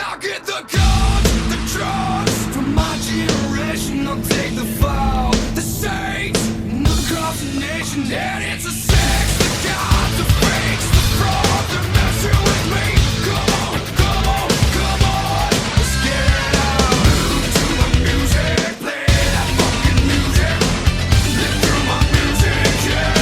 Now get the guns, the drugs from my generation. I'll take the fall, the saints, and across the nation. And it's a sex, the gods, the fakes, the fraud, they're messing with me. Come on, come on, come on, let's get it out. Move to the music, play that fucking music. Live through my music, yeah.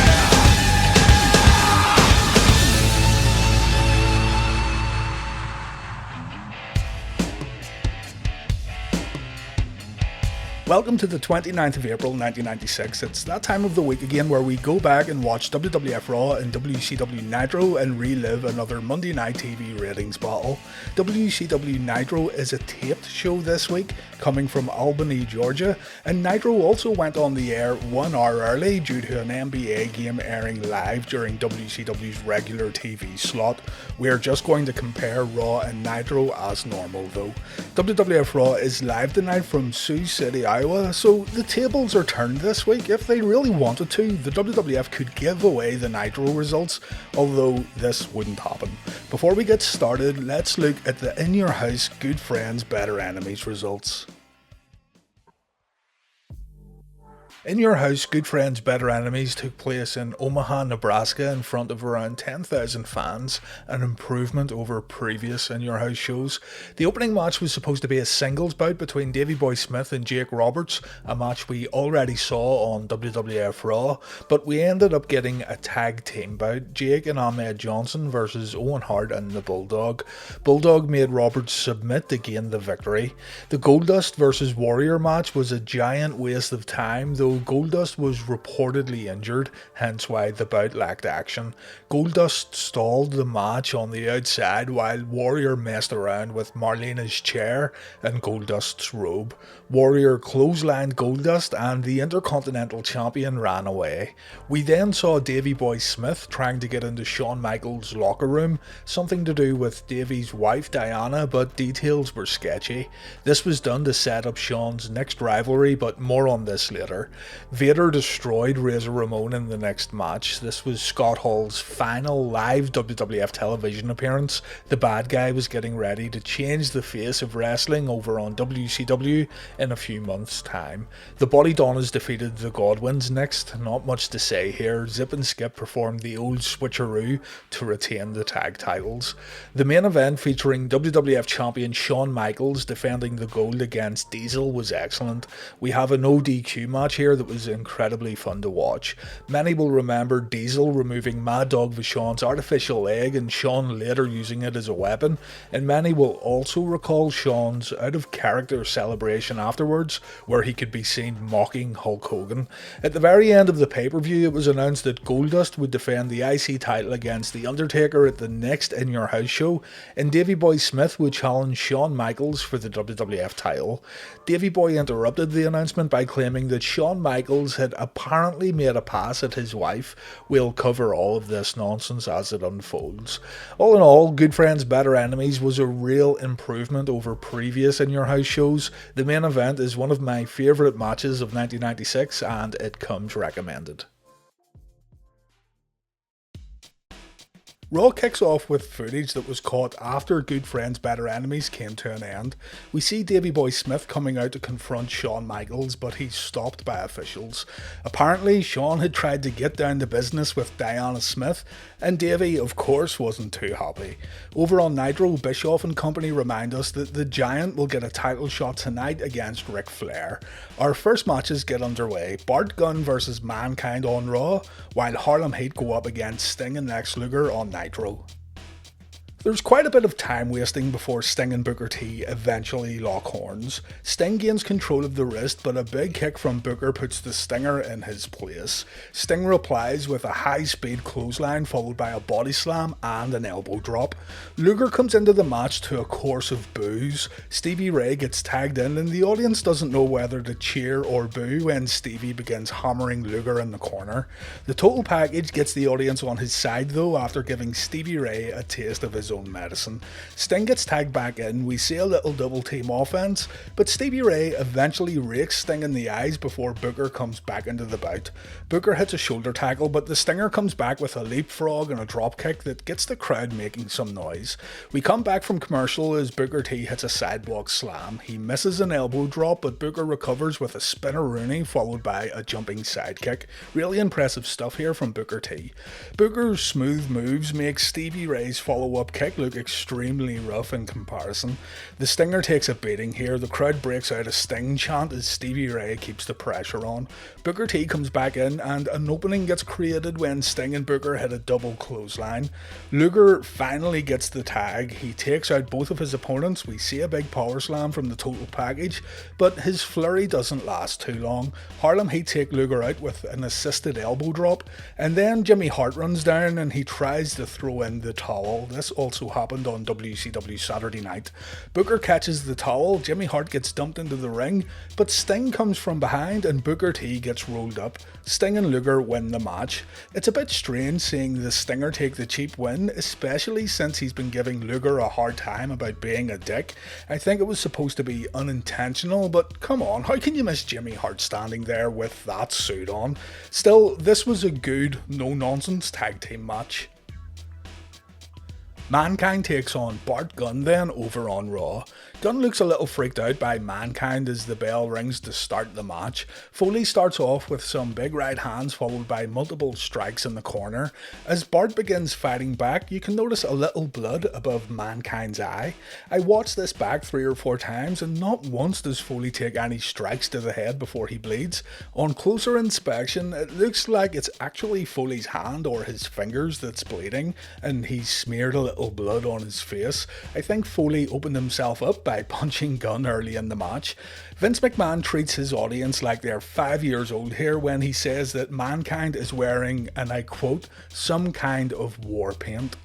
Welcome to the 29th of April 1996. It's that time of the week again where we go back and watch WWF Raw and WCW Nitro and relive another Monday Night TV ratings battle. WCW Nitro is a taped show this week, coming from Albany, Georgia, and Nitro also went on the air 1 hour early due to an NBA game airing live during WCW's regular TV slot. We're just going to compare Raw and Nitro as normal though. WWF Raw is live tonight from Sioux City, Iowa, so the tables are turned this week. If they really wanted to, the WWF could give away the Nitro results, although this wouldn't happen. Before we get started, let's look at the In Your House Good Friends Better Enemies results. In Your House Good Friends Better Enemies took place in Omaha, Nebraska in front of around 10,000 fans, an improvement over previous In Your House shows. The opening match was supposed to be a singles bout between Davey Boy Smith and Jake Roberts, a match we already saw on WWF Raw, but we ended up getting a tag team bout, Jake and Ahmed Johnson versus Owen Hart and the Bulldog. Bulldog made Roberts submit to gain the victory. The Goldust versus Warrior match was a giant waste of time, though Goldust was reportedly injured, hence why the bout lacked action. Goldust stalled the match on the outside while Warrior messed around with Marlena's chair and Goldust's robe. Warrior clotheslined Goldust and the Intercontinental Champion ran away. We then saw Davey Boy Smith trying to get into Shawn Michaels' locker room, something to do with Davey's wife Diana, but details were sketchy. This was done to set up Shawn's next rivalry, but more on this later. Vader destroyed Razor Ramon in the next match. This was Scott Hall's final live WWF television appearance. The bad guy was getting ready to change the face of wrestling over on WCW in a few months' time. The Body Donnas defeated the Godwins next. Not much to say here. Zip and Skip performed the old switcheroo to retain the tag titles. The main event featuring WWF champion Shawn Michaels defending the gold against Diesel was excellent. We have an ODQ match here that was incredibly fun to watch. Many will remember Diesel removing Mad Dog Vachon's artificial leg and Shawn later using it as a weapon, and many will also recall Shawn's out of character celebration afterwards where he could be seen mocking Hulk Hogan. At the very end of the pay-per-view it was announced that Goldust would defend the IC title against The Undertaker at the next In Your House show, and Davey Boy Smith would challenge Shawn Michaels for the WWF title. Davey Boy interrupted the announcement by claiming that Shawn Michaels had apparently made a pass at his wife. We'll cover all of this nonsense as it unfolds. All in all, Good Friends Better Enemies was a real improvement over previous In Your House shows. The main event is one of my favourite matches of 1996 and it comes recommended. Raw kicks off with footage that was caught after Good Friends Better Enemies came to an end. We see Davey Boy Smith coming out to confront Shawn Michaels, but he's stopped by officials. Apparently, Shawn had tried to get down to business with Diana Smith, and Davey, of course, wasn't too happy. Over on Nitro, Bishcoff and company remind us that the Giant will get a title shot tonight against Ric Flair. Our first matches get underway. Bart Gunn versus Mankind on Raw, while Harlem Heat go up against Sting and Lex Luger on Nitro. There's quite a bit of time wasting before Sting and Booker T eventually lock horns. Sting gains control of the wrist, but a big kick from Booker puts the Stinger in his place. Sting replies with a high-speed clothesline followed by a body slam and an elbow drop. Luger comes into the match to a chorus of boos. Stevie Ray gets tagged in and the audience doesn't know whether to cheer or boo when Stevie begins hammering Luger in the corner. The total package gets the audience on his side though after giving Stevie Ray a taste of his his own medicine. Sting gets tagged back in, we see a little double team offense, but Stevie Ray eventually rakes Sting in the eyes before Booker comes back into the bout. Booker hits a shoulder tackle, but the Stinger comes back with a leapfrog and a dropkick that gets the crowd making some noise. We come back from commercial as Booker T hits a sidewalk slam. He misses an elbow drop, but Booker recovers with a spinner-rooney followed by a jumping sidekick. Really impressive stuff here from Booker T. Booker's smooth moves make Stevie Ray's follow-up kick look extremely rough in comparison. The Stinger takes a beating here. The crowd breaks out a Sting chant as Stevie Ray keeps the pressure on. Booker T comes back in and an opening gets created when Sting and Booker hit a double clothesline. Luger finally gets the tag. He takes out both of his opponents. We see a big power slam from the total package, but his flurry doesn't last too long. Harlem Heat take Luger out with an assisted elbow drop, and then Jimmy Hart runs down and he tries to throw in the towel. This also happened on WCW Saturday Night. Booker catches the towel, Jimmy Hart gets dumped into the ring, but Sting comes from behind and Booker T gets rolled up. Sting and Luger win the match. It's a bit strange seeing the Stinger take the cheap win, especially since he's been giving Luger a hard time about being a dick. I think it was supposed to be unintentional, but come on, how can you miss Jimmy Hart standing there with that suit on? Still, this was a good, no-nonsense tag team match. Mankind takes on Bart Gunn then over on Raw. Gunn looks a little freaked out by Mankind as the bell rings to start the match. Foley starts off with some big right hands followed by multiple strikes in the corner. As Bart begins fighting back, you can notice a little blood above Mankind's eye. I watched this back 3 or 4 times and not once does Foley take any strikes to the head before he bleeds. On closer inspection, it looks like it's actually Foley's hand or his fingers that's bleeding, and he's smeared a little blood on his face. I think Foley opened himself up by punching Gunn early in the match. Vince McMahon treats his audience like they're 5 years old here when he says that Mankind is wearing, and I quote, some kind of war paint.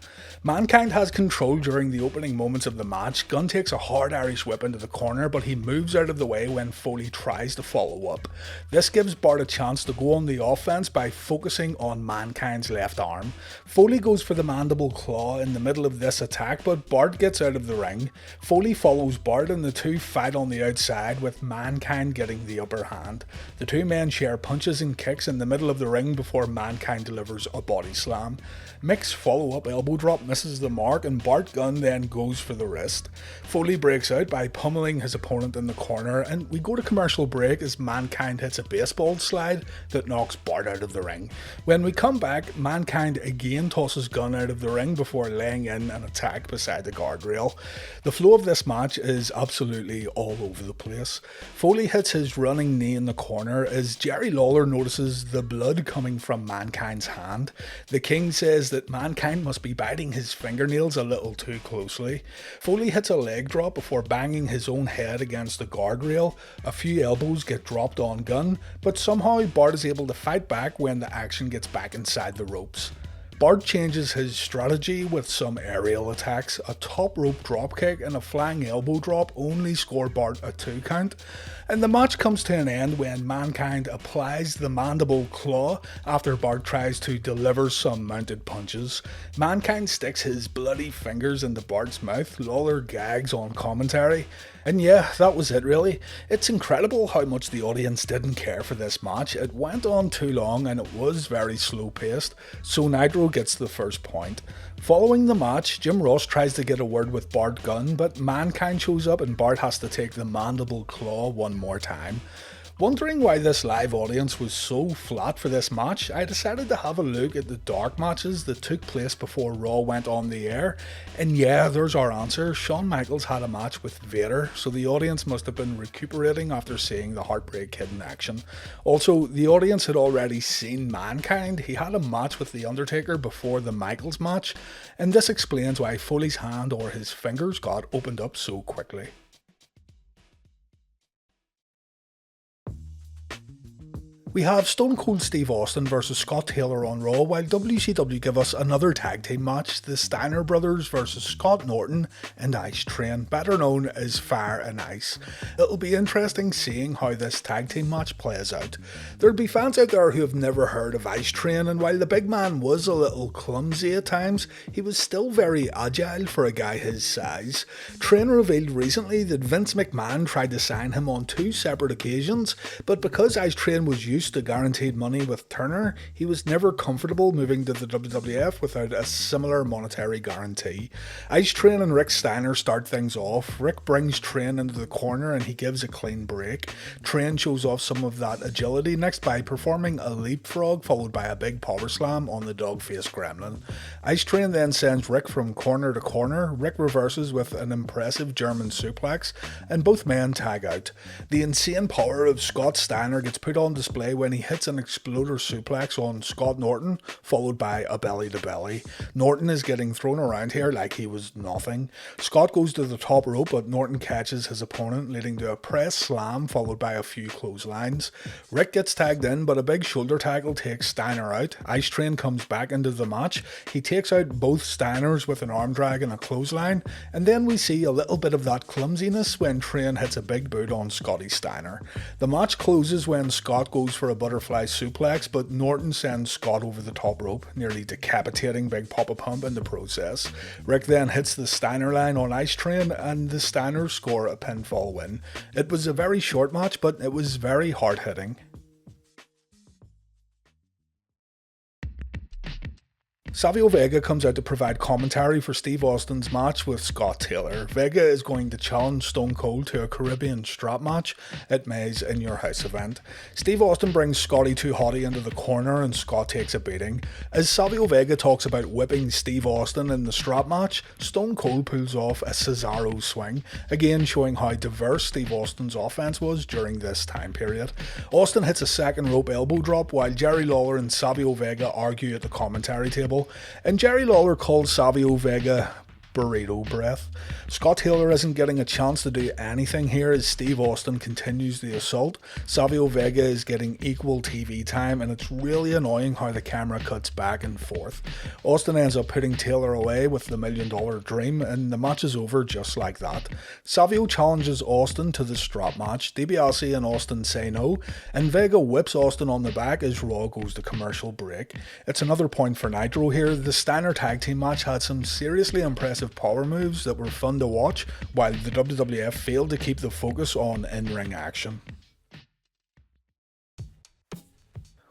Mankind has control during the opening moments of the match. Gunn takes a hard Irish whip into the corner, but he moves out of the way when Foley tries to follow up. This gives Bart a chance to go on the offense by focusing on Mankind's left arm. Foley goes for the mandible claw in the middle of this attack, but Bart gets out of the ring. Foley follows Bart and the two fight on the outside with Mankind getting the upper hand. The two men share punches and kicks in the middle of the ring before Mankind delivers a body slam. Mick's follow-up elbow drop misses the mark and Bart Gunn then goes for the wrist. Foley breaks out by pummeling his opponent in the corner and we go to commercial break as Mankind hits a baseball slide that knocks Bart out of the ring. When we come back, Mankind again tosses Gunn out of the ring before laying in an attack beside the guardrail. The flow of this match is absolutely all over the place. Foley hits his running knee in the corner as Jerry Lawler notices the blood coming from Mankind's hand. The King says that Mankind must be biting his fingernails a little too closely. Foley hits a leg drop before banging his own head against the guardrail. A few elbows get dropped on Gunn, but somehow Bart is able to fight back when the action gets back inside the ropes. Bart changes his strategy with some aerial attacks. A top rope dropkick and a flying elbow drop only score Bart a 2 count. And the match comes to an end when Mankind applies the mandible claw after Bart tries to deliver some mounted punches. Mankind sticks his bloody fingers into Bart's mouth. Lawler gags on commentary. And yeah, that was it really. It's incredible how much the audience didn't care for this match. It went on too long and it was very slow paced, so Nitro gets the first point. Following the match, Jim Ross tries to get a word with Bart Gunn, but Mankind shows up and Bart has to take the mandible claw one more time. Wondering why this live audience was so flat for this match, I decided to have a look at the dark matches that took place before Raw went on the air, and yeah, there's our answer. Shawn Michaels had a match with Vader, so the audience must have been recuperating after seeing the Heartbreak Kid in action. Also, the audience had already seen Mankind. He had a match with The Undertaker before the Michaels match, and this explains why Foley's hand or his fingers got opened up so quickly. We have Stone Cold Steve Austin versus Scott Taylor on Raw, while WCW give us another tag team match, the Steiner Brothers versus Scott Norton and Ice Train, better known as Fire and Ice. It'll be interesting seeing how this tag team match plays out. There'll be fans out there who have never heard of Ice Train, and while the big man was a little clumsy at times, he was still very agile for a guy his size. Train revealed recently that Vince McMahon tried to sign him on 2 separate occasions, but because Ice Train was used to guaranteed money with Turner, he was never comfortable moving to the WWF without a similar monetary guarantee. Ice Train and Rick Steiner start things off. Rick brings Train into the corner and he gives a clean break. Train shows off some of that agility next by performing a leapfrog followed by a big power slam on the dog-faced gremlin. Ice Train then sends Rick from corner to corner. Rick reverses with an impressive German suplex and both men tag out. The insane power of Scott Steiner gets put on display when he hits an exploder suplex on Scott Norton, followed by a belly-to-belly. Norton is getting thrown around here like he was nothing. Scott goes to the top rope, but Norton catches his opponent, leading to a press slam, followed by a few clotheslines. Rick gets tagged in, but a big shoulder tackle takes Steiner out. Ice Train comes back into the match. He takes out both Steiners with an arm drag and a clothesline, and then we see a little bit of that clumsiness when Train hits a big boot on Scotty Steiner. The match closes when Scott goes for a butterfly suplex, but Norton sends Scott over the top rope, nearly decapitating Big Papa Pump in the process. Rick then hits the Steiner line on Ice Train, and the Steiners score a pinfall win. It was a very short match, but it was very hard-hitting. Savio Vega comes out to provide commentary for Steve Austin's match with Scott Taylor. Vega is going to challenge Stone Cold to a Caribbean strap match at May's In Your House event. Steve Austin brings Scotty 2 Hotty into the corner and Scott takes a beating. As Savio Vega talks about whipping Steve Austin in the strap match, Stone Cold pulls off a Cesaro swing, again showing how diverse Steve Austin's offense was during this time period. Austin hits a second rope elbow drop while Jerry Lawler and Savio Vega argue at the commentary table, and Jerry Lawler calls Savio Vega burrito breath. Scott Taylor isn't getting a chance to do anything here as Steve Austin continues the assault. Savio Vega is getting equal TV time, and it's really annoying how the camera cuts back and forth. Austin ends up putting Taylor away with the $1 Million Dream, and the match is over just like that. Savio challenges Austin to the strap match. DiBiase and Austin say no, and Vega whips Austin on the back as Raw goes to commercial break. It's another point for Nitro here. The Steiner tag team match had some seriously impressive power moves that were fun to watch, while the WWF failed to keep the focus on in-ring action.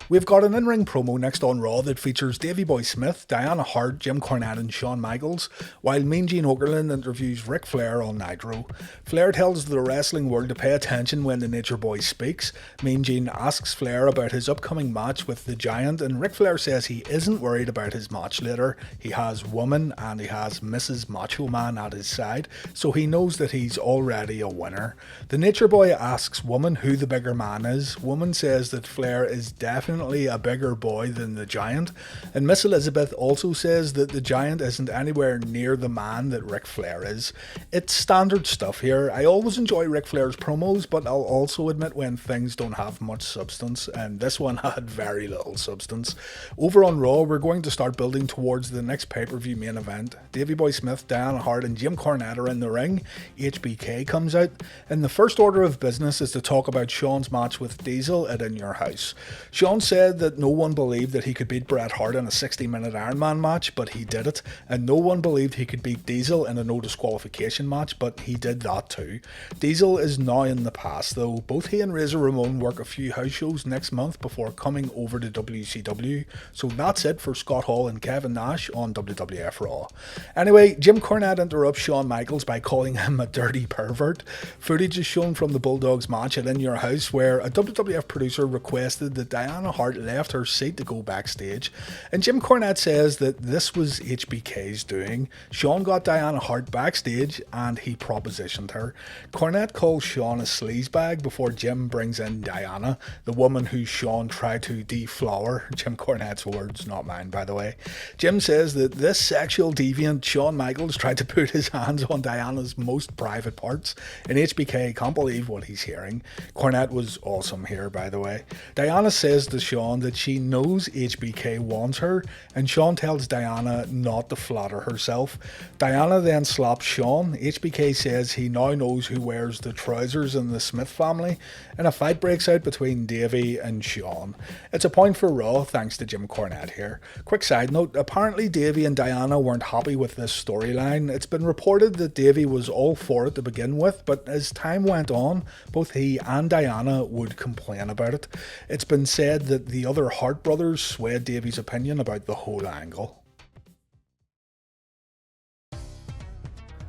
We've got an in-ring promo next on Raw that features Davey Boy Smith, Diana Hart, Jim Cornette and Shawn Michaels, while Mean Gene Okerlund interviews Ric Flair on Nitro. Flair tells the wrestling world to pay attention when the Nature Boy speaks. Mean Gene asks Flair about his upcoming match with the Giant, and Ric Flair says he isn't worried about his match later. He has Woman and he has Mrs. Macho Man at his side, so he knows that he's already a winner. The Nature Boy asks Woman who the bigger man is. Woman says that Flair is definitely a bigger boy than the Giant, and Miss Elizabeth also says that the Giant isn't anywhere near the man that Ric Flair is. It's standard stuff here. I always enjoy Ric Flair's promos, but I'll also admit when things don't have much substance, and this one had very little substance. Over on Raw, we're going to start building towards the next pay-per-view main event. Davey Boy Smith, Diana Hart and Jim Cornette are in the ring. HBK comes out, and the first order of business is to talk about Shawn's match with Diesel at In Your House. Shawn said that no one believed that he could beat Bret Hart in a 60-minute Iron Man match, but he did it, and no one believed he could beat Diesel in a no disqualification match, but he did that too. Diesel is now in the past though. Both he and Razor Ramon work a few house shows next month before coming over to WCW, so that's it for Scott Hall and Kevin Nash on WWF Raw. Anyway, Jim Cornette interrupts Shawn Michaels by calling him a dirty pervert. Footage is shown from the Bulldogs match at In Your House where a WWF producer requested that Diana Hart left her seat to go backstage, and Jim Cornette says that this was HBK's doing. Shawn got Diana Hart backstage and he propositioned her. Cornette calls Shawn a sleazebag before Jim brings in Diana, the woman who Shawn tried to deflower. Jim Cornette's words, not mine, by the way. Jim says that this sexual deviant Shawn Michaels tried to put his hands on Diana's most private parts, and HBK can't believe what he's hearing. Cornette was awesome here, by the way. Diana says to Shawn that she knows HBK wants her, and Shawn tells Diana not to flatter herself. Diana then slaps Shawn. HBK says he now knows who wears the trousers in the Smith family, and a fight breaks out between Davey and Shawn. It's a point for Raw, thanks to Jim Cornette here. Quick side note, apparently Davey and Diana weren't happy with this storyline. It's been reported that Davey was all for it to begin with, but as time went on, both he and Diana would complain about it. It's been said that the other Hart brothers swayed Davey's opinion about the whole angle.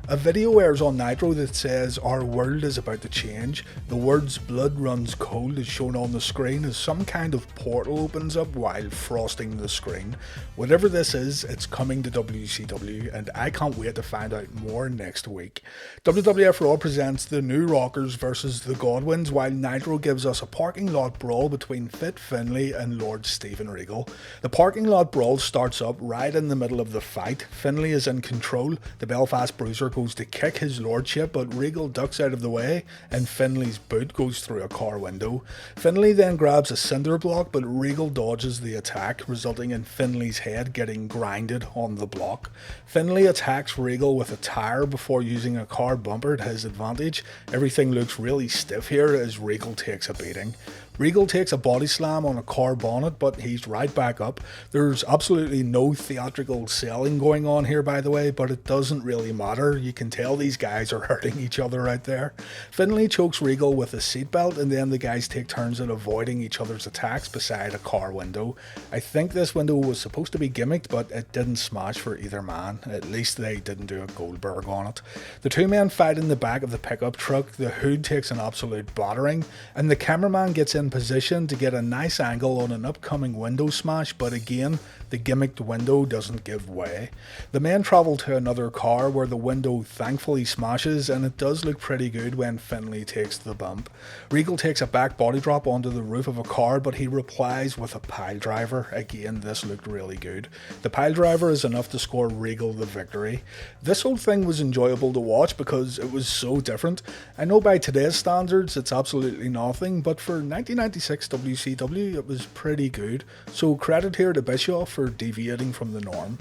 A video airs on Nitro that says our world is about to change. The words "blood runs cold" is shown on the screen as some kind of portal opens up while frosting the screen. Whatever this is, it's coming to WCW, and I can't wait to find out more next week. WWF Raw presents the New Rockers versus the Godwins, while Nitro gives us a parking lot brawl between Fit Finlay and Lord Steven Regal. The parking lot brawl starts up right in the middle of the fight. Finlay is in control. The Belfast Bruiser goes to kick his lordship, but Regal ducks out of the way and Finlay's boot goes through a car window. Finlay then grabs a cinder block, but Regal dodges the attack, resulting in Finlay's head getting grinded on the block. Finlay attacks Regal with a tire before using a car bumper to his advantage. Everything looks really stiff here as Regal takes a beating. Regal takes a body slam on a car bonnet, but he's right back up. There's absolutely no theatrical selling going on here, by the way, but it doesn't really matter. You can tell these guys are hurting each other out there. Finlay chokes Regal with a seatbelt, and then the guys take turns at avoiding each other's attacks beside a car window. I think this window was supposed to be gimmicked, but it didn't smash for either man. At least they didn't do a Goldberg on it. The two men fight in the back of the pickup truck. The hood takes an absolute battering, and the cameraman gets in position to get a nice angle on an upcoming window smash, but again, the gimmicked window doesn't give way. The men travel to another car where the window thankfully smashes, and it does look pretty good when Finlay takes the bump. Regal takes a back body drop onto the roof of a car, but he replies with a pile driver. Again, this looked really good. The pile driver is enough to score Regal the victory. This whole thing was enjoyable to watch because it was so different. I know by today's standards it's absolutely nothing, but for 1996 WCW it was pretty good, so credit here to Bishcoff for deviating from the norm.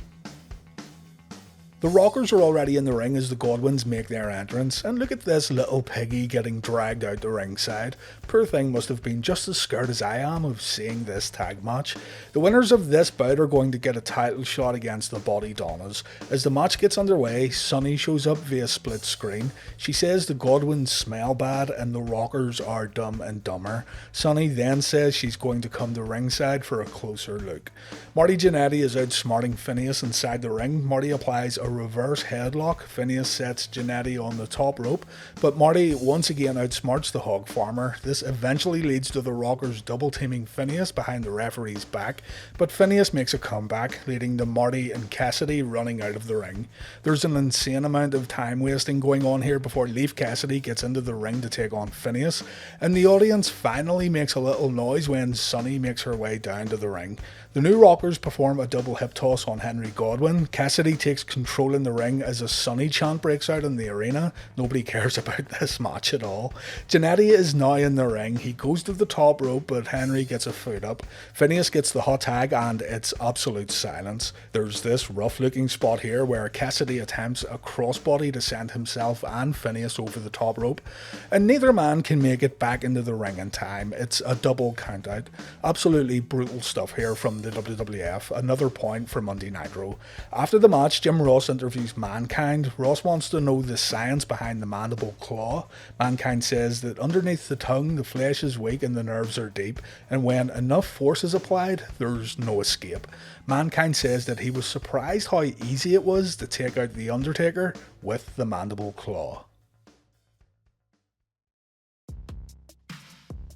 The Rockers are already in the ring as the Godwins make their entrance, and look at this little piggy getting dragged out the ringside. Poor thing must have been just as scared as I am of seeing this tag match. The winners of this bout are going to get a title shot against the Body Donnas. As the match gets underway, Sunny shows up via split screen. She says the Godwins smell bad and the Rockers are dumb and dumber. Sunny then says she's going to come to ringside for a closer look. Marty Jannetty is outsmarting Phineas inside the ring. Marty applies a reverse headlock. Phineas sets Jannetty on the top rope, but Marty once again outsmarts the Hog Farmer. This eventually leads to the Rockers double teaming Phineas behind the referee's back, but Phineas makes a comeback, leading to Marty and Cassidy running out of the ring. There's an insane amount of time wasting going on here before Leif Cassidy gets into the ring to take on Phineas, and the audience finally makes a little noise when Sunny makes her way down to the ring. The New Rockers perform a double hip toss on Henry Godwin. Cassidy takes control in the ring as a Sunny chant breaks out in the arena. Nobody cares about this match at all. Jannetty is now in the ring. He goes to the top rope, but Henry gets a foot up. Phineas gets the hot tag, and it's absolute silence. There's this rough looking spot here where Cassidy attempts a crossbody to send himself and Phineas over the top rope, and neither man can make it back into the ring in time. It's a double count out. Absolutely brutal stuff here from the WWF. Another point for Monday Nitro. After the match, Jim Ross interviews Mankind. Ross wants to know the science behind the mandible claw. Mankind says that underneath the tongue, the flesh is weak and the nerves are deep, and when enough force is applied, there's no escape. Mankind says that he was surprised how easy it was to take out The Undertaker with the mandible claw.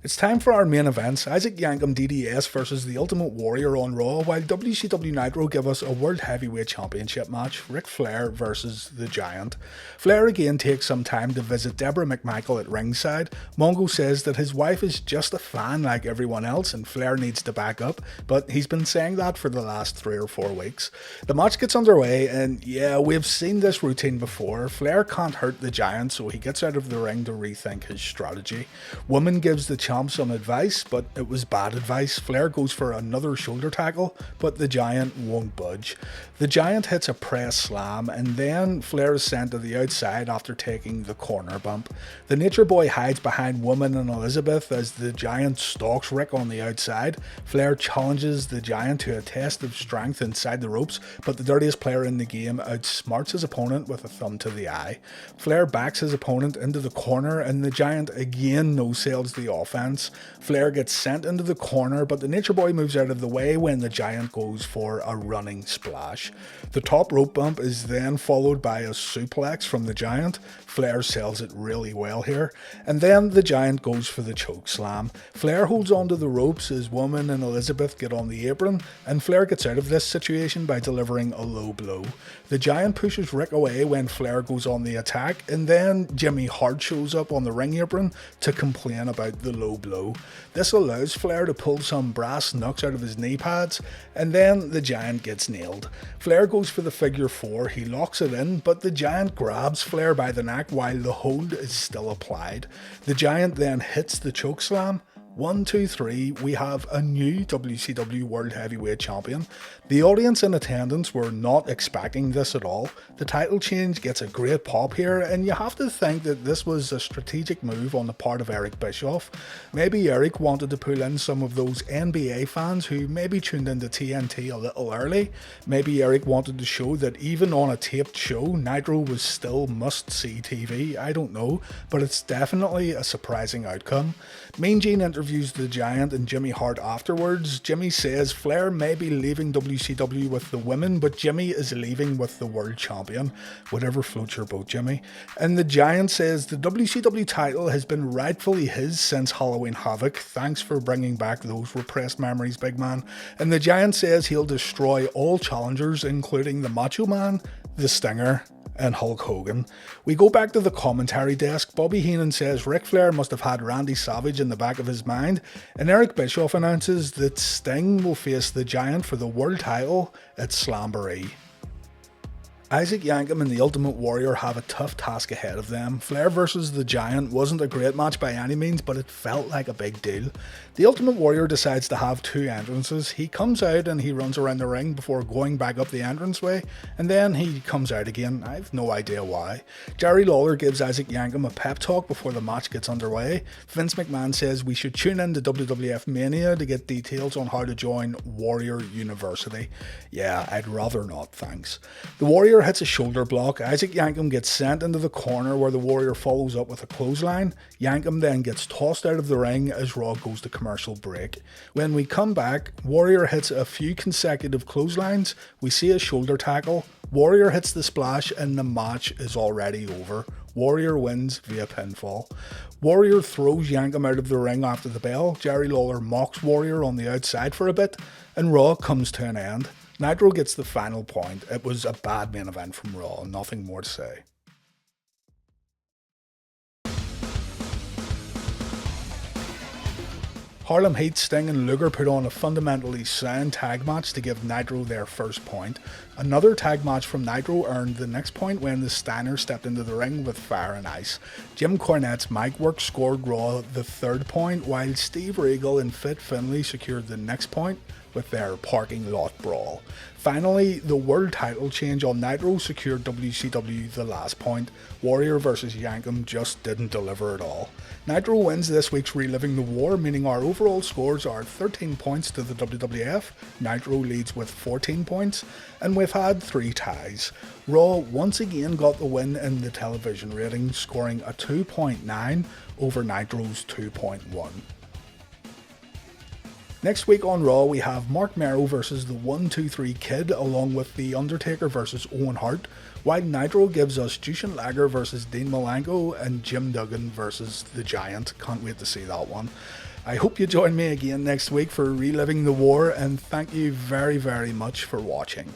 It's time for our main events. Isaac Yankem DDS versus the Ultimate Warrior on Raw, while WCW Nitro give us a World Heavyweight Championship match, Ric Flair versus the Giant. Flair again takes some time to visit Deborah McMichael at ringside. Mongo says that his wife is just a fan like everyone else and Flair needs to back up, but he's been saying that for the last 3 or 4 weeks. The match gets underway and yeah, we've seen this routine before. Flair can't hurt the Giant, so he gets out of the ring to rethink his strategy. Woman gives the champ some advice, but it was bad advice. Flair goes for another shoulder tackle, but the Giant won't budge. The Giant hits a press slam, and then Flair is sent to the outside after taking the corner bump. The Nature Boy hides behind Woman and Elizabeth as the Giant stalks Rick on the outside. Flair challenges the Giant to a test of strength inside the ropes, but the dirtiest player in the game outsmarts his opponent with a thumb to the eye. Flair backs his opponent into the corner, and the Giant again no-sells the offense. Flair gets sent into the corner, but the Nature Boy moves out of the way when the Giant goes for a running splash. The top rope bump is then followed by a suplex from the Giant. Flair sells it really well here, and then the Giant goes for the choke slam. Flair holds onto the ropes as Woman and Elizabeth get on the apron, and Flair gets out of this situation by delivering a low blow. The Giant pushes Rick away when Flair goes on the attack, and then Jimmy Hart shows up on the ring apron to complain about the low blow. This allows Flair to pull some brass knucks out of his knee pads, and then the Giant gets nailed. Flair goes for the figure 4, he locks it in, but the Giant grabs Flair by the neck while the hold is still applied. The Giant then hits the chokeslam. 1, 2, 3, we have a new WCW World Heavyweight Champion. The audience in attendance were not expecting this at all. The title change gets a great pop here, and you have to think that this was a strategic move on the part of Eric Bischoff. Maybe Eric wanted to pull in some of those NBA fans who maybe tuned into TNT a little early. Maybe Eric wanted to show that even on a taped show, Nitro was still must-see TV. I don't know, but it's definitely a surprising outcome. Mean Gene interviews the Giant and Jimmy Hart afterwards. Jimmy says Flair may be leaving WCW with the women, but Jimmy is leaving with the world champion. Whatever floats your boat, Jimmy. And the Giant says the WCW title has been rightfully his since Halloween Havoc. Thanks for bringing back those repressed memories, big man. And the Giant says he'll destroy all challengers, including the Macho Man, the Stinger, and Hulk Hogan. We go back to the commentary desk. Bobby Heenan says Ric Flair must have had Randy Savage in the back of his mind, and Eric Bischoff announces that Sting will face the Giant for the world title at Slamboree. Isaac Yankem and the Ultimate Warrior have a tough task ahead of them. Flair versus the Giant wasn't a great match by any means, but it felt like a big deal. The Ultimate Warrior decides to have 2 entrances. He comes out and he runs around the ring before going back up the entranceway, and then he comes out again. I have no idea why. Jerry Lawler gives Isaac Yankem a pep talk before the match gets underway. Vince McMahon says we should tune in to WWF Mania to get details on how to join Warrior University. Yeah, I'd rather not, thanks. The Warrior hits a shoulder block. Isaac Yankem gets sent into the corner where the Warrior follows up with a clothesline. Yankem then gets tossed out of the ring as Raw goes to commercial break. When we come back, Warrior hits a few consecutive clotheslines. We see a shoulder tackle. Warrior hits the splash and the match is already over. Warrior wins via pinfall. Warrior throws Yankem out of the ring after the bell. Jerry Lawler mocks Warrior on the outside for a bit, and Raw comes to an end. Nitro gets the final point. It was a bad main event from Raw, nothing more to say. Harlem Heat, Sting and Luger put on a fundamentally sound tag match to give Nitro their first point. Another tag match from Nitro earned the next point when the Steiners stepped into the ring with fire and ice. Jim Cornette's mic work scored Raw the 3rd point, while Steve Regal and Fit Finlay secured the next point with their parking lot brawl. Finally, the world title change on Nitro secured WCW the last point. Warrior versus Yankem just didn't deliver at all. Nitro wins this week's Reliving the War, meaning our overall scores are 13 points to the WWF, Nitro leads with 14 points, and we've had 3 ties. Raw once again got the win in the television rating, scoring a 2.9 over Nitro's 2.1. Next week on Raw, we have Mark Merrow versus the 1-2-3 Kid, along with The Undertaker versus Owen Hart, while Nitro gives us Jushin Liger versus Dean Malenko and Jim Duggan versus The Giant. Can't wait to see that one. I hope you join me again next week for Reliving the War, and thank you very, very much for watching.